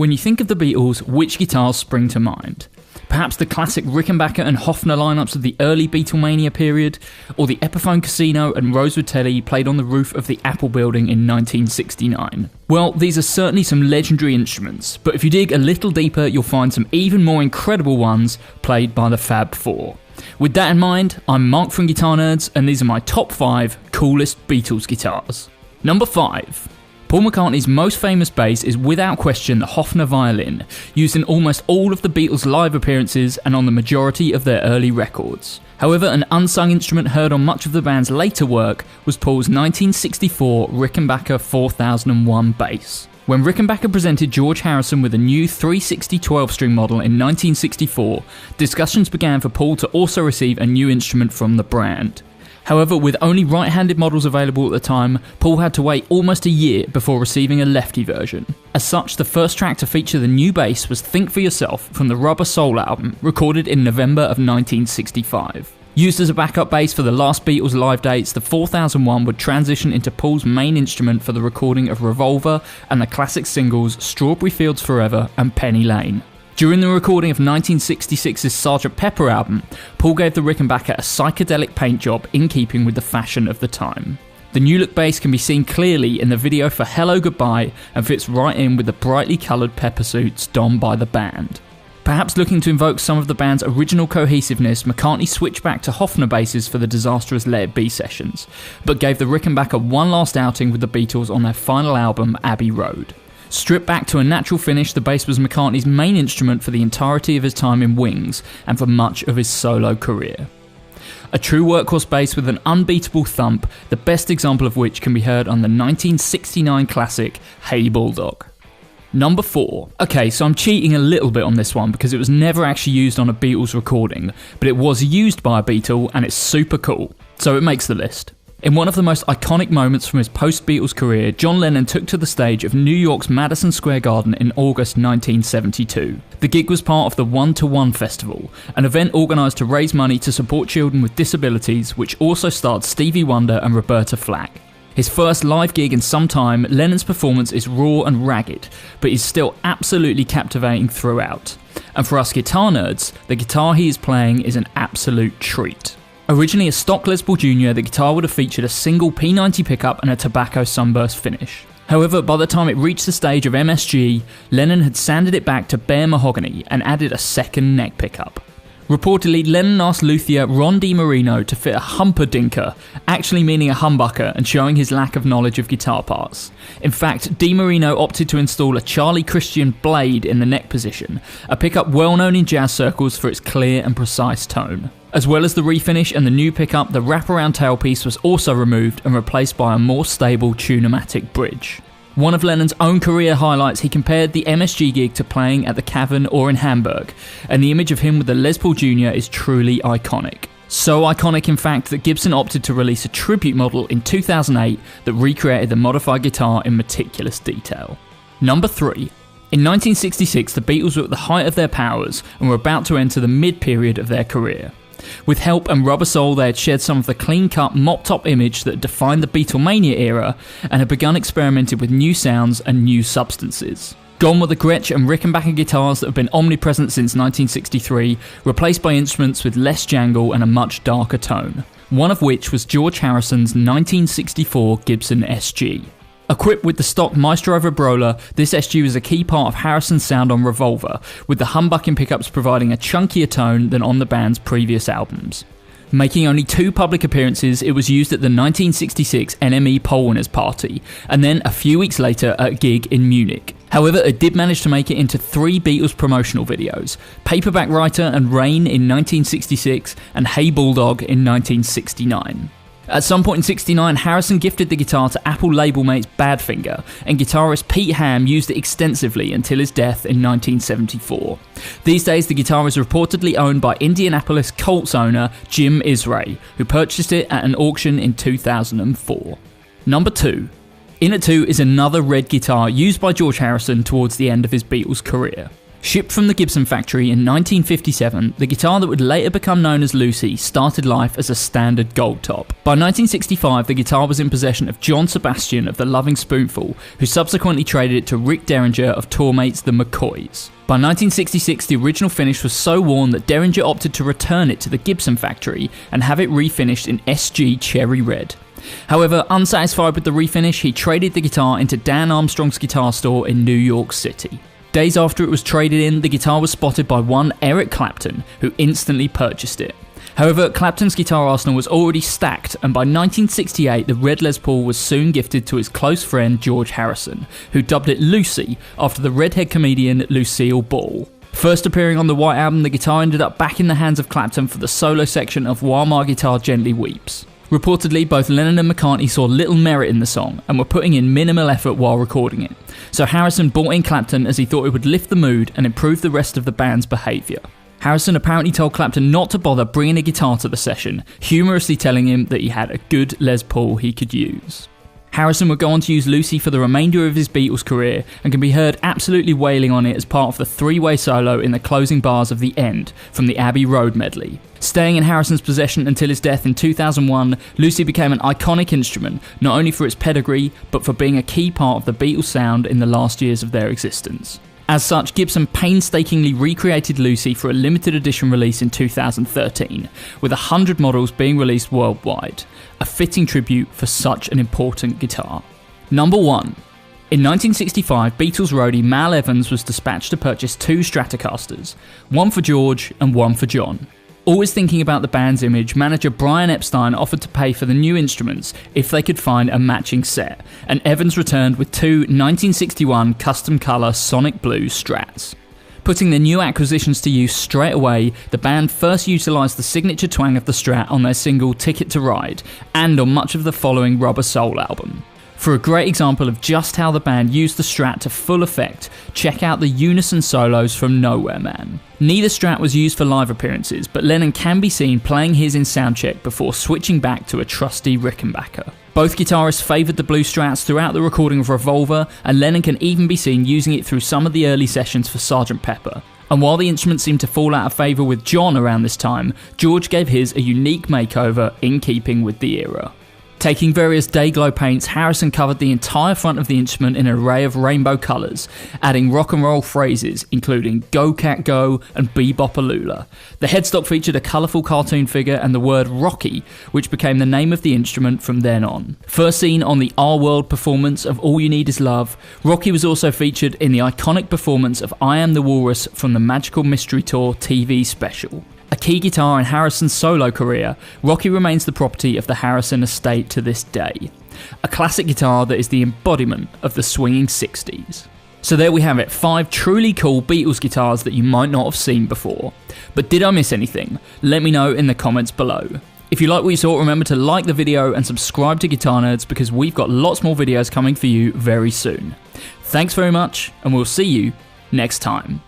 When you think of the Beatles, which guitars spring to mind? Perhaps the classic Rickenbacker and Hofner lineups of the early Beatlemania period, or the Epiphone Casino and Rosewood Telly played on the roof of the Apple building in 1969. Well, these are certainly some legendary instruments, but if you dig a little deeper, you'll find some even more incredible ones played by the Fab Four. With that in mind, I'm Mark from Guitar Nerds, and these are my top 5 coolest Beatles guitars. Number 5. Paul McCartney's most famous bass is without question the Hofner violin, used in almost all of the Beatles' live appearances and on the majority of their early records. However, an unsung instrument heard on much of the band's later work was Paul's 1964 Rickenbacker 4001 bass. When Rickenbacker presented George Harrison with a new 360 12-string model in 1964, discussions began for Paul to also receive a new instrument from the brand. However, with only right-handed models available at the time, Paul had to wait almost a year before receiving a lefty version. As such, the first track to feature the new bass was Think For Yourself from the Rubber Soul album, recorded in November of 1965. Used as a backup bass for the last Beatles live dates, the 4001 would transition into Paul's main instrument for the recording of Revolver and the classic singles Strawberry Fields Forever and Penny Lane. During the recording of 1966's Sgt. Pepper album, Paul gave the Rickenbacker a psychedelic paint job in keeping with the fashion of the time. The new look bass can be seen clearly in the video for Hello Goodbye and fits right in with the brightly coloured pepper suits donned by the band. Perhaps looking to invoke some of the band's original cohesiveness, McCartney switched back to Hofner basses for the disastrous Let It Be sessions, but gave the Rickenbacker one last outing with the Beatles on their final album, Abbey Road. Stripped back to a natural finish, the bass was McCartney's main instrument for the entirety of his time in Wings and for much of his solo career. A true workhorse bass with an unbeatable thump, the best example of which can be heard on the 1969 classic Hey Bulldog. Number 4. Okay, so I'm cheating a little bit on this one because it was never actually used on a Beatles recording, but it was used by a Beatle and it's super cool, so it makes the list. In one of the most iconic moments from his post-Beatles career, John Lennon took to the stage of New York's Madison Square Garden in August 1972. The gig was part of the 1-to-1 Festival, an event organised to raise money to support children with disabilities, which also starred Stevie Wonder and Roberta Flack. His first live gig in some time, Lennon's performance is raw and ragged, but is still absolutely captivating throughout. And for us guitar nerds, the guitar he is playing is an absolute treat. Originally a stock Les Paul Jr., the guitar would have featured a single P90 pickup and a tobacco sunburst finish. However, by the time it reached the stage of MSG, Lennon had sanded it back to bare mahogany and added a second neck pickup. Reportedly, Lennon asked luthier Ron DiMarino to fit a humperdinker, actually meaning a humbucker and showing his lack of knowledge of guitar parts. In fact, DiMarino opted to install a Charlie Christian blade in the neck position, a pickup well known in jazz circles for its clear and precise tone. As well as the refinish and the new pickup, the wraparound tailpiece was also removed and replaced by a more stable Tune-o-matic bridge. One of Lennon's own career highlights, he compared the MSG gig to playing at the Cavern or in Hamburg, and the image of him with the Les Paul Jr. is truly iconic. So iconic in fact that Gibson opted to release a tribute model in 2008 that recreated the modified guitar in meticulous detail. Number 3. In 1966, the Beatles were at the height of their powers and were about to enter the mid-period of their career. With Help and Rubber Soul, they had shed some of the clean-cut, mop-top image that defined the Beatlemania era and had begun experimenting with new sounds and new substances. Gone were the Gretsch and Rickenbacker guitars that have been omnipresent since 1963, replaced by instruments with less jangle and a much darker tone, one of which was George Harrison's 1964 Gibson SG. Equipped with the stock Maestro Vibrola, this SG was a key part of Harrison's sound on Revolver, with the humbucking pickups providing a chunkier tone than on the band's previous albums. Making only 2 public appearances, it was used at the 1966 NME Pole Winners Party, and then a few weeks later at a gig in Munich. However, it did manage to make it into 3 Beatles promotional videos, Paperback Writer and Rain in 1966, and Hey Bulldog in 1969. At some point in 1969, Harrison gifted the guitar to Apple label mates Badfinger, and guitarist Pete Ham used it extensively until his death in 1974. These days, the guitar is reportedly owned by Indianapolis Colts owner Jim Isray, who purchased it at an auction in 2004. Number 2. In at 2 is another red guitar used by George Harrison towards the end of his Beatles career. Shipped from the Gibson factory in 1957, the guitar that would later become known as Lucy started life as a standard gold top. By 1965, the guitar was in possession of John Sebastian of the Loving Spoonful, who subsequently traded it to Rick Derringer of tour mates the McCoys. By 1966, the original finish was so worn that Derringer opted to return it to the Gibson factory and have it refinished in SG Cherry Red. However, unsatisfied with the refinish, he traded the guitar into Dan Armstrong's guitar store in New York City. Days after it was traded in, the guitar was spotted by one Eric Clapton, who instantly purchased it. However, Clapton's guitar arsenal was already stacked, and by 1968 the red Les Paul was soon gifted to his close friend George Harrison, who dubbed it Lucy after the redhead comedian Lucille Ball. First appearing on the White Album, the guitar ended up back in the hands of Clapton for the solo section of While My Guitar Gently Weeps. Reportedly, both Lennon and McCartney saw little merit in the song and were putting in minimal effort while recording it, so Harrison brought in Clapton as he thought it would lift the mood and improve the rest of the band's behaviour. Harrison apparently told Clapton not to bother bringing a guitar to the session, humorously telling him that he had a good Les Paul he could use. Harrison would go on to use Lucy for the remainder of his Beatles career and can be heard absolutely wailing on it as part of the three-way solo in the closing bars of The End from the Abbey Road medley. Staying in Harrison's possession until his death in 2001, Lucy became an iconic instrument, not only for its pedigree, but for being a key part of the Beatles' sound in the last years of their existence. As such, Gibson painstakingly recreated Lucy for a limited edition release in 2013, with 100 models being released worldwide, a fitting tribute for such an important guitar. Number 1. In 1965, Beatles roadie Mal Evans was dispatched to purchase 2 Stratocasters, one for George and one for John. Always thinking about the band's image, manager Brian Epstein offered to pay for the new instruments if they could find a matching set, and Evans returned with 2 1961 custom colour Sonic Blue Strats. Putting the new acquisitions to use straight away, the band first utilised the signature twang of the Strat on their single Ticket to Ride, and on much of the following Rubber Soul album. For a great example of just how the band used the Strat to full effect, check out the unison solos from Nowhere Man. Neither Strat was used for live appearances, but Lennon can be seen playing his in soundcheck before switching back to a trusty Rickenbacker. Both guitarists favoured the blue Strats throughout the recording of Revolver, and Lennon can even be seen using it through some of the early sessions for Sgt. Pepper. And while the instrument seemed to fall out of favour with John around this time, George gave his a unique makeover in keeping with the era. Taking various Dayglow paints, Harrison covered the entire front of the instrument in an array of rainbow colours, adding rock and roll phrases including Go Cat Go and Bebop-a-Lula. The headstock featured a colourful cartoon figure and the word Rocky, which became the name of the instrument from then on. First seen on the Our World performance of All You Need Is Love, Rocky was also featured in the iconic performance of I Am the Walrus from the Magical Mystery Tour TV special. A key guitar in Harrison's solo career, Rocky remains the property of the Harrison estate to this day. A classic guitar that is the embodiment of the swinging 60s. So there we have it, 5 truly cool Beatles guitars that you might not have seen before. But did I miss anything? Let me know in the comments below. If you like what you saw, remember to like the video and subscribe to Guitar Nerds because we've got lots more videos coming for you very soon. Thanks very much, and we'll see you next time.